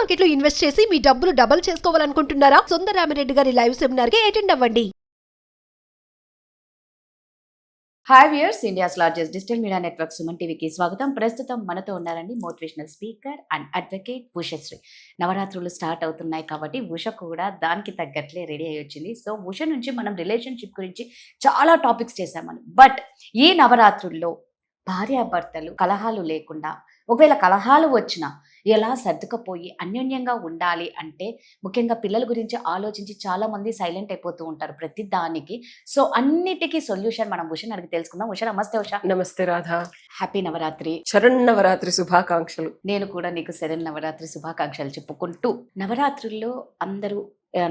Market లో invest చేసి మీ డబ్బులు డబుల్ చేసుకోవాలనుకుంటున్నారా? సుందరరామిరెడ్డి గారి లైవ్ సెమినార్ కి అటెండ్ అవ్వండి. Hi viewers, India's largest digital media network Suman టీవీకి స్వాగతం. ప్రస్తుతం మనతో ఉన్నారండి motivational speaker and advocate Ushasri. నవరాత్రులు స్టార్ట్ అవుతున్నాయి కాబట్టి ఉష కూడా దానికి తగ్గట్లే రెడీ అయ్యి వచ్చింది. సో ఉష నుంచి మనం రిలేషన్షిప్ గురించి చాలా టాపిక్స్ చేశామని. బట్ ఈ నవరాత్రుల్లో భార్యాభర్తలు కలహాలు లేకుండా, ఒకవేళ కలహాలు వచ్చినా ఎలా సర్దుకపోయి అన్యోన్యంగా ఉండాలి అంటే, ముఖ్యంగా పిల్లల గురించి ఆలోచించి చాలా మంది సైలెంట్ అయిపోతూ ఉంటారు ప్రతి దానికి. సో అన్నిటికీ సొల్యూషన్ మనం ఉషని అడిగి తెలుసుకుందాం. ఉష, నమస్తే. ఉష, నమస్తే రాధా. హ్యాపీ నవరాత్రి. శరన్నవరాత్రి శుభాకాంక్షలు. నేను కూడా నీకు శరన్నవరాత్రి శుభాకాంక్షలు చెప్పుకుంటూ, నవరాత్రుల్లో అందరూ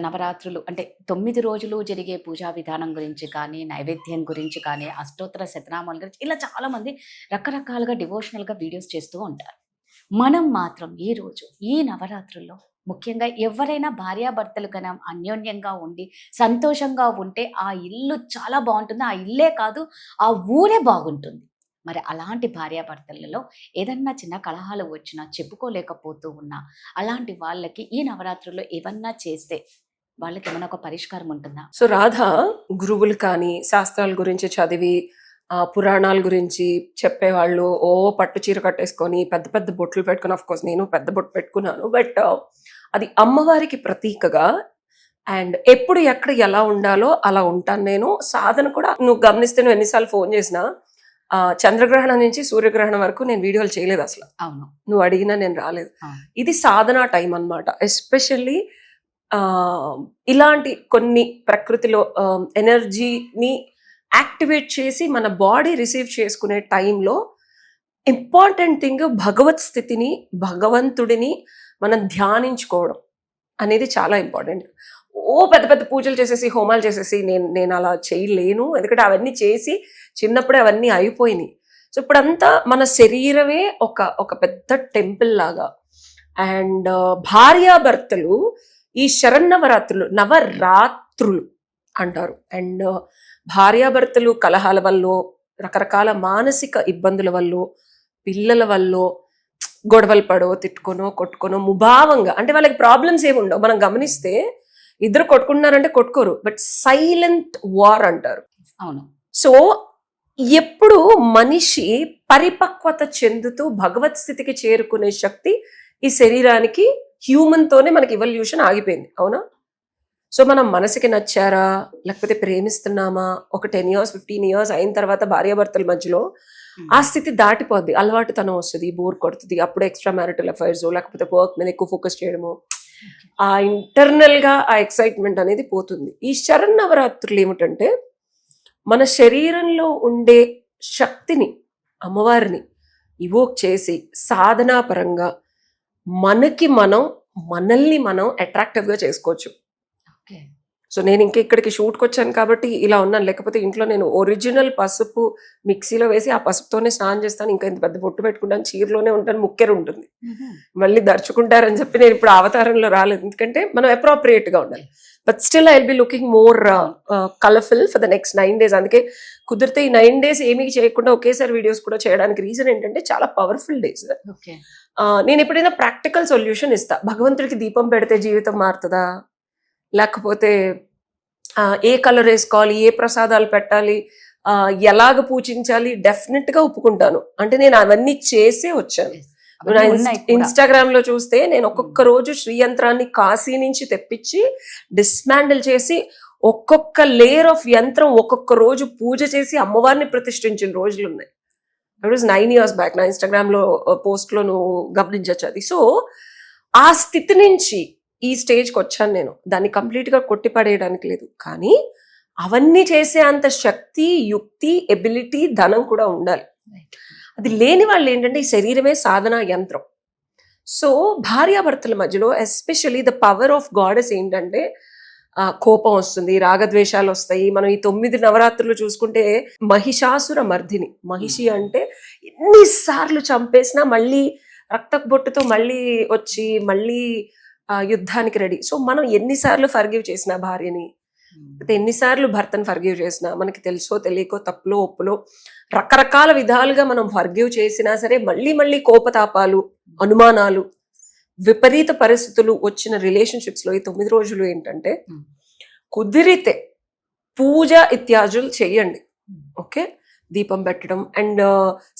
నవరాత్రులు అంటే 9 రోజులు జరిగే పూజా విధానం గురించి కానీ, నైవేద్యం గురించి కానీ, అష్టోత్తర శతనామాల గురించి ఇలా చాలా మంది రకరకాలుగా డివోషనల్గా వీడియోస్ చేస్తూ ఉంటారు. మనం మాత్రం ఈ రోజు ఈ నవరాత్రుల్లో ముఖ్యంగా ఎవరైనా భార్యాభర్తలు కన్నా అన్యోన్యంగా ఉండి సంతోషంగా ఉంటే ఆ ఇల్లు చాలా బాగుంటుంది. ఆ ఇల్లే కాదు, ఆ ఊరే బాగుంటుంది. మరి అలాంటి భార్యాభర్తలలో ఏదన్నా చిన్న కలహాలు వచ్చినా, చెప్పుకోలేకపోతూ ఉన్నా, అలాంటి వాళ్ళకి ఈ నవరాత్రుల్లో ఏమన్నా చేస్తే వాళ్ళకి ఏమైనా ఒక పరిష్కారం ఉంటుందా? సో రాధా, గురువులు కానీ శాస్త్రాల గురించి చదివి పురాణాల గురించి చెప్పేవాళ్ళు పట్టు చీర కట్టేసుకొని పెద్ద పెద్ద బొట్లు పెట్టుకుని, ఆఫ్ కోర్స్ నేను పెద్ద బొట్టు పెట్టుకున్నాను, బట్ అది అమ్మవారికి ప్రతీకగా. అండ్ ఎప్పుడు ఎక్కడ ఎలా ఉండాలో అలా ఉంటాను నేను. సాధన కూడా నువ్వు గమనిస్తే, నువ్వు ఎన్నిసార్లు ఫోన్ చేసినా చంద్రగ్రహణం నుంచి సూర్యగ్రహణం వరకు నేను వీడియోలు చేయలేదు అసలు. అవును, నువ్వు అడిగినా నేను రాలేదు. ఇది సాధనా టైం అన్నమాట. ఎస్పెషల్లీ ఇలాంటి కొన్ని ప్రకృతిలో ఎనర్జీని యాక్టివేట్ చేసి మన బాడీ రిసీవ్ చేసుకునే టైంలో ఇంపార్టెంట్ థింగ్ భగవత్ స్థితిని, భగవంతుడిని మనం ధ్యానించుకోవడం అనేది చాలా ఇంపార్టెంట్. పెద్ద పెద్ద పూజలు చేసేసి, హోమాలు చేసేసి నేను అలా చేయలేను. ఎందుకంటే అవన్నీ చేసి చిన్నప్పుడే అవన్నీ అయిపోయినాయి. సో ఇప్పుడంతా మన శరీరమే ఒక పెద్ద టెంపుల్ లాగా. అండ్ భార్యాభర్తలు ఈ శరన్నవరాత్రులు, నవరాత్రులు అంటారు. అండ్ భార్యాభర్తలు కలహాల వల్ల, రకరకాల మానసిక ఇబ్బందుల వల్ల, పిల్లల వల్ల గొడవలు పడో, తిట్టుకొనో, కొట్టుకొనో, ముభావంగా, అంటే వాళ్ళకి ప్రాబ్లమ్స్ ఏమి ఉండవు. మనం గమనిస్తే ఇద్దరు కొట్టుకుంటున్నారంటే కొట్టుకోరు, బట్ సైలెంట్ వార్ అంటారు. అవును. సో ఎప్పుడు మనిషి పరిపక్వత చెందుతూ భగవత్ స్థితికి చేరుకునే శక్తి ఈ శరీరానికి, హ్యూమన్ తోనే మనకి ఇవల్యూషన్ ఆగిపోయింది. అవునా? సో మనం మనసుకి నచ్చారా, లేకపోతే ప్రేమిస్తున్నామా, ఒక 10 years 15 years అయిన తర్వాత భార్యాభర్తల మధ్యలో ఆ స్థితి దాటిపోద్ది. అలవాటుతనం వస్తుంది, బోర్ కొడుతుంది. అప్పుడు ఎక్స్ట్రా మ్యారిటల్ అఫైర్స్, లేకపోతే వర్క్ మీద ఎక్కువ ఫోకస్ చేయడము, ఆ ఇంటర్నల్ గా ఆ ఎక్సైట్మెంట్ అనేది పోతుంది. ఈ శరన్నవరాత్రులు ఏమిటంటే, మన శరీరంలో ఉండే శక్తిని, అమ్మవారిని ఇవోక్ చేసి సాధనాపరంగా మనల్ని మనం అట్రాక్టివ్గా చేసుకోవచ్చు. సో నేను ఇక్కడికి షూట్కి వచ్చాను కాబట్టి ఇలా ఉన్నాను. లేకపోతే ఇంట్లో నేను ఒరిజినల్ పసుపు మిక్సీలో వేసి ఆ పసుపుతోనే స్నానం చేస్తాను. ఇంకా ఇంత పెద్ద బొట్టు పెట్టుకుంటాను, చీరలోనే ఉంటాను, ముక్కెరు ఉంటుంది. మళ్ళీ దర్చుకుంటారని చెప్పి నేను ఇప్పుడు అవతారంలో రాలేదు, ఎందుకంటే మనం అప్రోప్రియేట్ గా ఉండాలి. But still I will be looking more colourful for the next 9 days. అందుకే కుదిరితే ఈ 9 days ఏమీ చేయకుండా ఒకేసారి వీడియోస్ కూడా చేయడానికి రీజన్ ఏంటంటే, చాలా పవర్ఫుల్ డేస్. నేను ఎప్పుడైనా ప్రాక్టికల్ సొల్యూషన్ ఇస్తా. భగవంతుడికి దీపం పెడితే జీవితం మారుతుందా, లేకపోతే ఏ కలర్ వేసుకోవాలి, ఏ ప్రసాదాలు పెట్టాలి, ఎలాగ పూజించాలి, డెఫినెట్ గా ఒప్పుకుంటాను. అంటే నేను అవన్నీ చేసే వచ్చాను. ఇన్స్టాగ్రామ్ లో చూస్తే నేను ఒక్కొక్క రోజు శ్రీయంత్రాన్ని కాశీ నుంచి తెప్పించి డిస్మాండిల్ చేసి, ఒక్కొక్క లేయర్ ఆఫ్ యంత్రం ఒక్కొక్క రోజు పూజ చేసి అమ్మవారిని ప్రతిష్ఠించిన రోజులు ఉన్నాయి. It was 9 years back. నా ఇన్స్టాగ్రామ్ లో పోస్ట్ లో నువ్వు గమనించచ్చు అది. సో ఆ స్థితి నుంచి ఈ స్టేజ్కి వచ్చాను నేను. దాన్ని కంప్లీట్ గా కొట్టిపడేయడానికి లేదు, కానీ అవన్నీ చేసే అంత శక్తి, యుక్తి, ఎబిలిటీ, ధనం కూడా ఉండాలి. అది లేని వాళ్ళు ఏంటంటే, ఈ శరీరమే సాధనా యంత్రం. సో భార్యాభర్తల మధ్యలో especially the power of goddess ఏంటంటే, కోపం వస్తుంది, రాగద్వేషాలు వస్తాయి. మనం ఈ 9 నవరాత్రులు చూసుకుంటే మహిషాసుర మర్దిని, మహిషి అంటే ఎన్నిసార్లు చంపేసినా మళ్ళీ రక్తపు బొట్టుతో మళ్ళీ వచ్చి మళ్ళీ యుద్ధానికి రెడీ. సో మనం ఎన్నిసార్లు ఫర్గివ్ చేసిన భార్యని, ఎన్నిసార్లు భర్తను ఫర్గివ్ చేసినా, మనకి తెలుసో తెలియకో, తప్పులో ఒప్పులో రకరకాల విధాలుగా మనం ఫర్గివ్ చేసినా సరే మళ్ళీ మళ్ళీ కోపతాపాలు, అనుమానాలు, విపరీత పరిస్థితులు వచ్చిన రిలేషన్షిప్స్ లో ఈ 9 రోజులు ఏంటంటే కుదిరితే పూజ ఇత్యాజులు చెయ్యండి. ఓకే, దీపం పెట్టడం. అండ్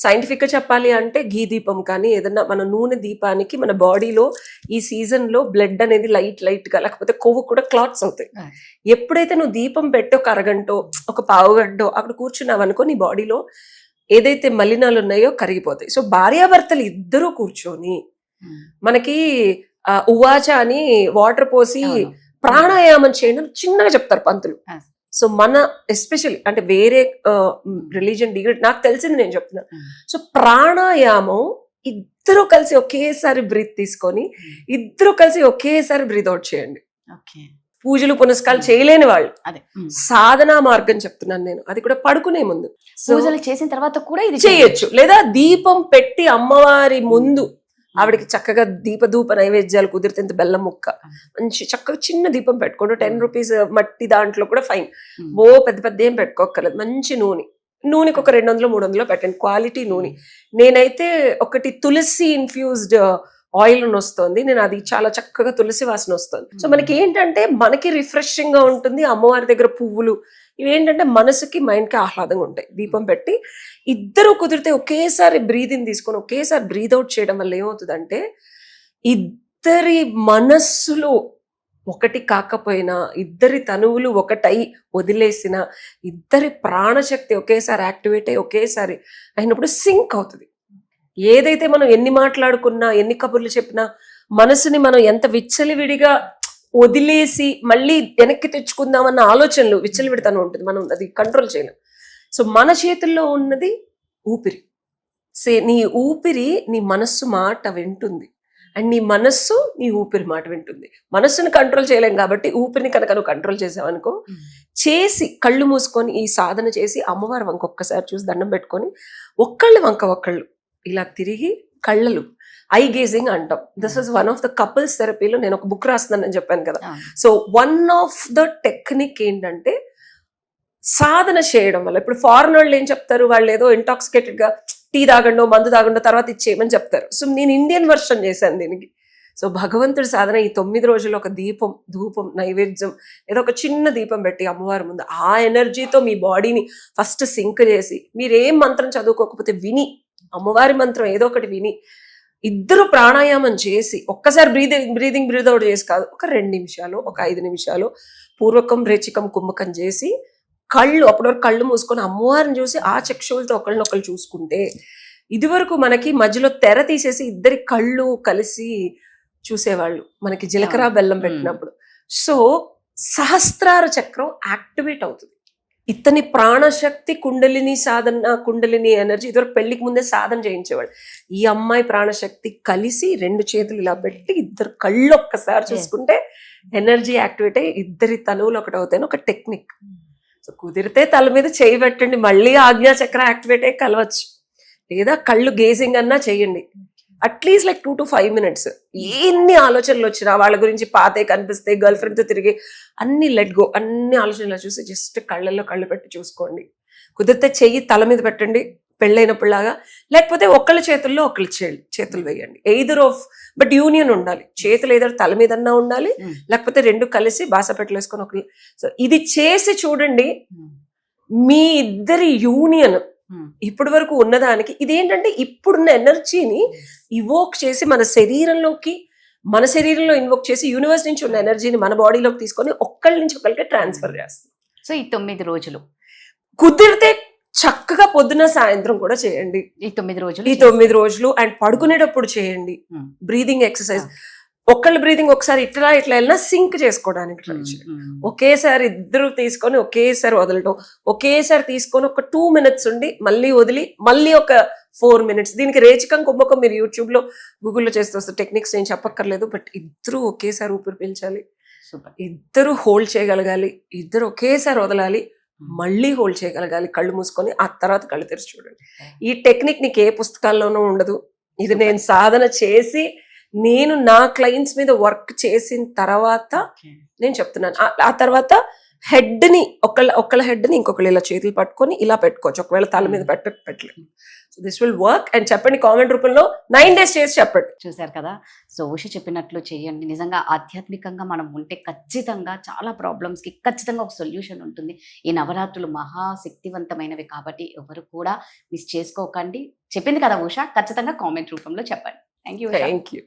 సైంటిఫిక్ గా చెప్పాలి అంటే ఘీ దీపం కానీ ఏదన్నా మన నూనె దీపానికి మన బాడీలో ఈ సీజన్ లో బ్లడ్ అనేది లైట్ గా, లేకపోతే కొవ్వు కూడా క్లాట్స్ అవుతాయి. ఎప్పుడైతే నువ్వు దీపం పెట్టి ఒక అరగంటో ఒక పావు గంటో అక్కడ కూర్చున్నావు అనుకో, నీ బాడీలో ఏదైతే మలినాలు ఉన్నాయో కరిగిపోతాయి. సో భార్యాభర్తలు ఇద్దరూ కూర్చొని మనకి ఉవాచ అని వాటర్ పోసి ప్రాణాయామం చేయడం చిన్నగా చెప్తారు పంతులు. సో మన ఎస్పెషల్లీ అంటే వేరే రిలీజియన్ డిగ్రీ నాకు తెలిసింది నేను చెప్తున్నాను. సో ప్రాణాయామం ఇద్దరు కలిసి ఒకేసారి బ్రీత్ తీసుకొని ఇద్దరు కలిసి ఒకేసారి బ్రీత్ అవుట్ చేయండి. పూజలు పునస్కారాలు చేయలేని వాళ్ళు సాధనా మార్గం చెప్తున్నాను నేను, అది కూడా పడుకునే ముందు. పూజలు చేసిన తర్వాత కూడా ఇది చేయొచ్చు. లేదా దీపం పెట్టి అమ్మవారి ముందు ఆవిడకి చక్కగా దీపధూప నైవేద్యాలు, కుదిరితే బెల్లం ముక్క మంచి చక్కగా చిన్న దీపం పెట్టుకోండి. 10 రూపీస్ మట్టి దాంట్లో కూడా ఫైన్. ఓ పెద్ద ఏం పెట్టుకోక్కర్లేదు. మంచి నూనెకి ఒక 200-300 పెట్టండి, క్వాలిటీ నూనె. నేనైతే ఒకటి తులసి ఇన్ఫ్యూజ్డ్ ఆయిల్ వస్తుంది, నేను అది చాలా చక్కగా తులసి వాసన వస్తుంది. సో మనకి ఏంటంటే మనకి రిఫ్రెషింగ్ గా ఉంటుంది. అమ్మవారి దగ్గర పువ్వులు ఇవేంటంటే మనసుకి మైండ్ కి ఆహ్లాదంగా ఉంటాయి. దీపం పెట్టి ఇద్దరు కుదిరితే ఒకేసారి బ్రీదింగ్ తీసుకొని ఒకేసారి బ్రీద్ అవుట్ చేయడం వల్ల ఏమవుతుందంటే ఇద్దరి మనస్సులు ఒకటి కాకపోయినా, ఇద్దరి తనువులు ఒకటై వదిలేసిన, ఇద్దరి ప్రాణశక్తి ఒకేసారి యాక్టివేట్ అయ్యి ఒకేసారి అయినప్పుడు సింక్ అవుతుంది. ఏదైతే మనం ఎన్ని మాట్లాడుకున్నా, ఎన్ని కబుర్లు చెప్పినా, మనసుని మనం ఎంత విచ్చలివిడిగా వదిలేసి మళ్ళీ వెనక్కి తెచ్చుకుందామన్న ఆలోచనలు విచ్చలివిడితనం ఉంటుంది. మనం అది కంట్రోల్ చేయలేం. సో మన చేతుల్లో ఉన్నది ఊపిరి. నీ ఊపిరి నీ మనస్సు మాట వింటుంది, అండ్ నీ మనస్సు నీ ఊపిరి మాట వింటుంది. మనస్సుని కంట్రోల్ చేయలేం కాబట్టి ఊపిరిని కనుక నువ్వు కంట్రోల్ చేసావనుకో, చేసి కళ్ళు మూసుకొని ఈ సాధన చేసి అమ్మవారి వంక ఒక్కసారి చూసి దండం పెట్టుకొని ఒక్కళ్ళు ఇలా తిరిగి కళ్ళలు ఐ గేజింగ్ అంటాం. This is one of the couples థెరపీలో నేను ఒక బుక్ రాస్తున్నానని చెప్పాను కదా. So one of the technique ఏంటంటే సాధన చేయడం వల్ల, ఇప్పుడు ఫారెన్ వాళ్ళు ఏం చెప్తారు, వాళ్ళు ఏదో ఇంటాక్సికేటెడ్ గా టీ తాగండో మందు తాగండో తర్వాత ఇచ్చేయమని చెప్తారు. సో నేను ఇండియన్ వర్షన్ చేశాను దీనికి. సో భగవంతుడి సాధన ఈ 9 రోజులు ఒక దీపం, ధూపం, నైవేద్యం, ఏదో ఒక చిన్న దీపం పెట్టి అమ్మవారి ముందు ఆ ఎనర్జీతో మీ బాడీని ఫస్ట్ సింక్ చేసి, మీరేం మంత్రం చదువుకోకపోతే విని, అమ్మవారి మంత్రం ఏదో ఒకటి విని, ఇద్దరు ప్రాణాయామం చేసి ఒక్కసారి బ్రీద్ అవుట్ చేసి కాదు, ఒక 2 నిమిషాలు, ఒక 5 నిమిషాలు పూర్వకం రేచికం కుంభకం చేసి అప్పటి వరకు కళ్ళు మూసుకొని అమ్మవారిని చూసి ఆ చక్షువులతో ఒకళ్ళనొకళ్ళు చూసుకుంటే, ఇది వరకు మనకి మధ్యలో తెర తీసేసి ఇద్దరి కళ్ళు కలిసి చూసేవాళ్ళు మనకి జీలకర్ర బెల్లం పెట్టినప్పుడు. సో సహస్రార చక్రం యాక్టివేట్ అవుతుంది. ఇతని ప్రాణశక్తి కుండలిని ఎనర్జీ ఇదివరకు పెళ్లికి ముందే సాధన చేయించేవాడు. ఈ అమ్మాయి ప్రాణశక్తి కలిసి 2 చేతులు ఇలా పెట్టి ఇద్దరు కళ్ళు ఒక్కసారి చూసుకుంటే ఎనర్జీ యాక్టివేట్ అయ్యి ఇద్దరి తనువులు ఒకటి అవుతాయని ఒక టెక్నిక్. సో కుదిరితే తల మీద చేయి పెట్టండి, మళ్ళీ ఆజ్ఞాచక్ర యాక్టివేట్ అయ్యి కలవచ్చు. లేదా కళ్ళు గేజింగ్ అన్నా చేయండి. At least like 2 to 5 minutes. ఎన్ని ఆలోచనలు వచ్చినా వాళ్ళ గురించి పాతే కనిపిస్తే, గర్ల్ ఫ్రెండ్ తో తిరిగి అన్ని లెట్ గో, అన్ని ఆలోచనలు చూసి జస్ట్ కళ్ళల్లో కళ్ళు పెట్టి చూసుకోండి. కుదిరితే చెయ్యి తల మీద పెట్టండి పెళ్ళైనప్పుడులాగా, లేకపోతే ఒకళ్ళ చేతుల్లో ఒకళ్ళ చేతులు వేయండి. ఎయిదర్ ఆఫ్ బట్ యూనియన్ ఉండాలి. చేతులు ఏదో తల మీదన్నా ఉండాలి, లేకపోతే 2 కలిసి బాసపెట్టలు వేసుకొని ఒకళ్ళు. సో ఇది చేసి చూడండి, మీ ఇద్దరి యూనియన్ ఇప్పటి వరకు ఉన్నదానికి ఇదేంటంటే ఇప్పుడున్న ఎనర్జీని ఇవోక్ చేసి మన శరీరంలో ఇన్వోక్ చేసి యూనివర్స్ నుంచి ఉన్న ఎనర్జీని మన బాడీలోకి తీసుకొని ఒక్కళ్ళ నుంచి ఒకళ్ళకి ట్రాన్స్ఫర్ చేస్తుంది. సో ఈ 9 రోజులు కుదిరితే చక్కగా పొద్దున సాయంత్రం కూడా చేయండి. ఈ 9 రోజులు అండ్ పడుకునేటప్పుడు చేయండి. బ్రీదింగ్ ఎక్సర్సైజ్, ఒకళ్ళ బ్రీదింగ్ ఒకసారి ఇట్లా వెళ్ళినా సింక్ చేసుకోవడానికి ట్రై చేయండి. ఒకేసారి ఇద్దరు తీసుకొని ఒకేసారి వదలటం, ఒకేసారి తీసుకొని ఒక 2 minutes ఉండి మళ్ళీ వదిలి మళ్ళీ ఒక 4 minutes. దీనికి రేచికం కుంభకం మీరు యూట్యూబ్ లో గూగుల్లో చేస్తే వస్తే టెక్నిక్స్ నేను చెప్పక్కర్లేదు. బట్ ఇద్దరు ఒకేసారి ఊపిరి పీల్చాలి, ఇద్దరు హోల్డ్ చేయగలగాలి, ఇద్దరు ఒకేసారి వదలాలి, మళ్ళీ హోల్డ్ చేయగలగాలి కళ్ళు మూసుకొని, ఆ తర్వాత కళ్ళు తెరిచి చూడండి. ఈ టెక్నిక్ నీకు ఏ పుస్తకాల్లోనూ ఉండదు. ఇది నేను సాధన చేసి నేను నా క్లయింట్స్ మీద వర్క్ చేసిన తర్వాత నేను చెప్తున్నాను. ఆ తర్వాత హెడ్ని ఒకళ్ళ హెడ్ని ఇంకొకళ్ళు ఇలా చేతులు పట్టుకొని ఇలా పెట్టుకోవచ్చు, ఒకవేళ తల మీద పెట్టలేదు. So this will work. And చెప్పండి కామెంట్ రూపంలో 9 days చేసి చెప్పండి. చూశారు కదా. సో ఉష చెప్పినట్లు చేయండి. నిజంగా ఆధ్యాత్మికంగా మనం ఉంటే ఖచ్చితంగా చాలా ప్రాబ్లమ్స్కి ఖచ్చితంగా ఒక సొల్యూషన్ ఉంటుంది. ఈ నవరాత్రులు మహాశక్తివంతమైనవి కాబట్టి ఎవరు కూడా మిస్ చేసుకోకండి. చెప్పింది కదా ఉష, ఖచ్చితంగా కామెంట్ రూపంలో చెప్పండి. Thank you. Thank you.